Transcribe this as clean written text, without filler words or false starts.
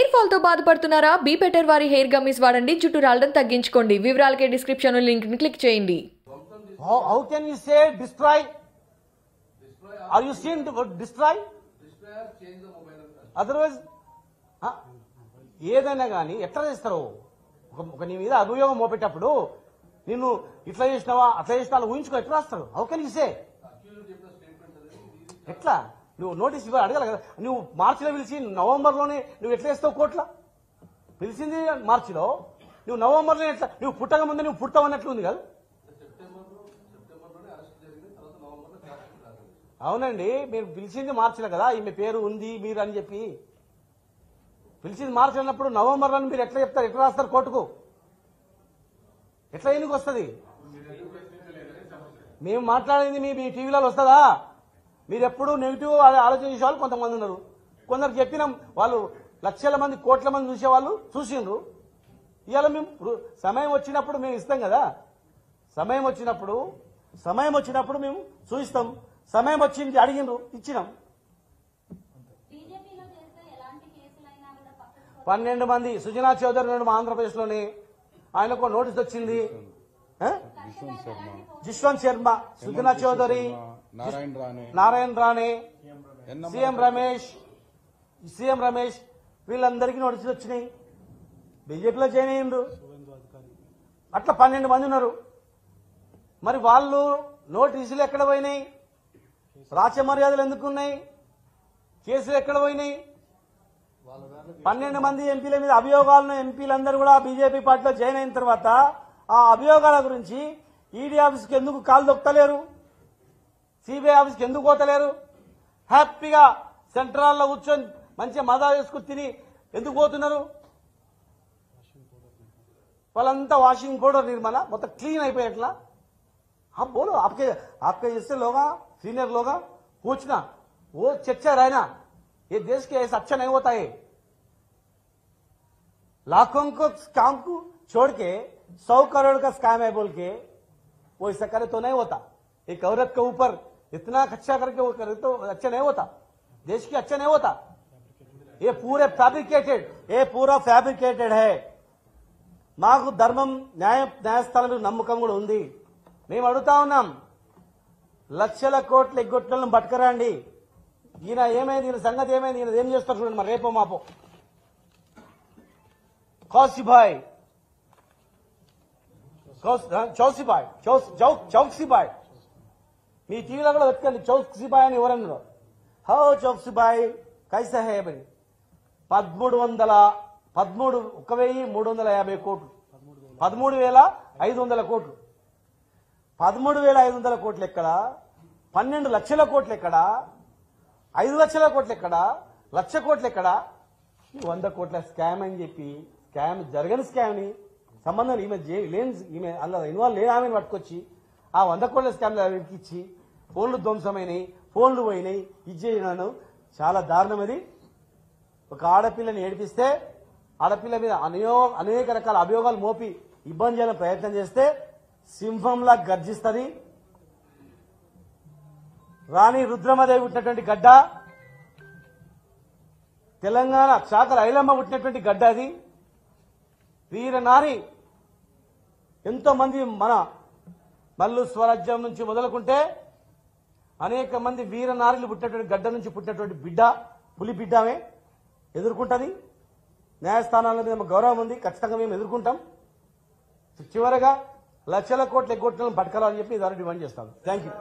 Hair fall తో బాధపడుతున్నారా? Be better వారి హెయిర్ గమ్మీస్ వాడండి, జుట్టు రాలడం తగ్గించుకోండి. వివరాలకే డిస్క్రిప్షన్ లో లింక్ ని క్లిక్ చేయండి. How can you say destroy? Are you seeing the word destroy? Otherwise, ఏదైనా కానీ ఎట్లా చేస్తారు? ఒక నీ మీద అభియోగం మోపేటప్పుడు నిన్ను ఇట్లా చేసినావా అట్లా చేసినా ఊహించుకో ఎట్లా రాస్తారు? How can you say? ఎట్లా నువ్వు నోటీస్ ఇవ్వాలి అడగాలి కదా. నువ్వు మార్చిలో పిలిచి నవంబర్లోనే నువ్వు ఎట్లా వేస్తావు కోట్ల? పిలిచింది మార్చిలో, నువ్వు నవంబర్లో ఎట్లా? నువ్వు పుట్టక ముందు నువ్వు పుట్టావన్నట్లు ఉంది కదా. అవునండి, మీరు పిలిచింది మార్చిలో కదా, ఈమె పేరు ఉంది మీరు అని చెప్పి పిలిచింది మార్చి అన్నప్పుడు నవంబర్లో మీరు ఎట్లా చెప్తారు? ఎట్లా రాస్తారు కోర్టుకు? ఎట్లా ఎందుకు వస్తుంది? మేము మాట్లాడింది మీ టీవీలలో వస్తుందా? మీరు ఎప్పుడు నెగిటివ్ ఆలోచన చేసే వాళ్ళు కొంతమంది ఉన్నారు. కొందరు చెప్పినాం, వాళ్ళు లక్షల మంది కోట్ల మంది చూసేవాళ్ళు చూసిండ్రు. ఇవాళ మేము సమయం వచ్చినప్పుడు మేము ఇస్తాం కదా. సమయం వచ్చినప్పుడు మేము చూపిస్తాం. సమయం వచ్చింది అడిగినరు, ఇచ్చినాం. 12 మంది సుజనా చౌదరి నుండి మా ఆంధ్రప్రదేశ్లోనే ఆయనకు నోటీస్ వచ్చింది. జిష్వంత్ శర్మ, సుజనా చౌదరి, నారాయణ రాణే, సీఎం రమేష్ వీళ్ళందరికీ నోటీసులు వచ్చినాయి. బీజేపీలో జాయిన్ అయ్యిండ్రు. అట్లా 12 మంది ఉన్నారు. మరి వాళ్ళు నోటీసులు ఎక్కడ పోయినాయి? రాచ మర్యాదలు ఎందుకున్నాయి? కేసులు ఎక్కడ పోయినాయి? 12 మంది ఎంపీల మీద అభియోగాలను ఎంపీలందరూ కూడా బీజేపీ పార్టీలో జాయిన్ అయిన తర్వాత ఆ అభియోగాల గురించి ఈడీ ఆఫీస్కి ఎందుకు కాలు దొక్కలేరు? సిబిఐ ఆఫీస్కి ఎందుకు పోతలేరు? హ్యాపీగా సెంట్రల్లో కూర్చొని మంచిగా మజా చేసుకుని తిని ఎందుకు పోతున్నారు? వాళ్ళంతా వాషింగ్ పౌడర్ నిర్మాణ మొత్తం క్లీన్ అయిపోయేట్లా. बोलो आपके इससे लोग सीनियर लोग पूछना, वो चर्चा रहना. ये देश के ऐसा अच्छा नहीं होता है. लाखों को काम को छोड़ के 100 करोड़ का स्कैम है बोल के वो ऐसा करे तो नहीं होता. एक औरत के ऊपर इतना खर्चा करके वो करे तो अच्छा नहीं होता. देश की अच्छा नहीं होता. ये पूरा फैब्रिकेटेड है. మాకు ధర్మం న్యాయస్థానం నమ్మకం కూడా ఉంది. మేము అడుగుతా ఉన్నాం, లక్షల కోట్ల ఎగ్గొట్లను పట్టుకరండి. ఈయన ఏమైంది? ఈయన సంగతి ఏమైంది? ఈయన ఏం చేస్తారు చూడండి. మరి రేపో మాపో చౌక్సీబాయ్ మీ టీవీలో కూడా వెతకండి. చౌక్సీబాయ్ అని ఎవరన్నారు? హో చౌక్సీబాయ్ కైసా హే బని 13,350 కోట్లు, 13,500 కోట్లు, 13,500 కోట్లు ఎక్కడ? 12 లక్షల కోట్లు ఎక్కడ? 5 లక్షల కోట్లు ఎక్కడ? లక్ష కోట్లు ఎక్కడ? 100 కోట్ల స్కామ్ అని చెప్పి జరగని స్కామ్ ని సంబంధం ఈమె అలా ఇన్వాల్వ్ లేని ఆమెను పట్టుకొచ్చి ఆ 100 కోట్ల స్కామ్ ఇచ్చి ఫోన్లు ధ్వంసమైనవి, ఫోన్లు పోయినాయి. ఇది చేయను చాలా దారుణం. అది ఒక ఆడపిల్లని ఏడిపిస్తే, ఆడపిల్ల మీద అనేక రకాల అభియోగాలు మోపి ఇబ్బంది చేయాలని ప్రయత్నం చేస్తే సింహంలా గర్జిస్తుంది. రాణి రుద్రమదేవి పుట్టినటువంటి గడ్డ, తెలంగాణ చాకల ఐలమ్మ పుట్టినటువంటి గడ్డ. అది వీరనారి. ఎంతో మంది మన మల్లు స్వరాజ్యం నుంచి మొదలుకుంటే అనేక మంది వీరనారీలు పుట్టినటువంటి గడ్డ నుంచి పుట్టినటువంటి బిడ్డ, పులి బిడ్డమే ఎదుర్కొంటుంది. న్యాయస్థానాల మీద గౌరవం ఉంది, ఖచ్చితంగా మేము ఎదుర్కొంటాం. చివరగా లక్షల కోట్ల ఎగ్గొట్లను పట్టుకోవాలని చెప్పి ఇదారు డిమాండ్ చేస్తాను. Thank you.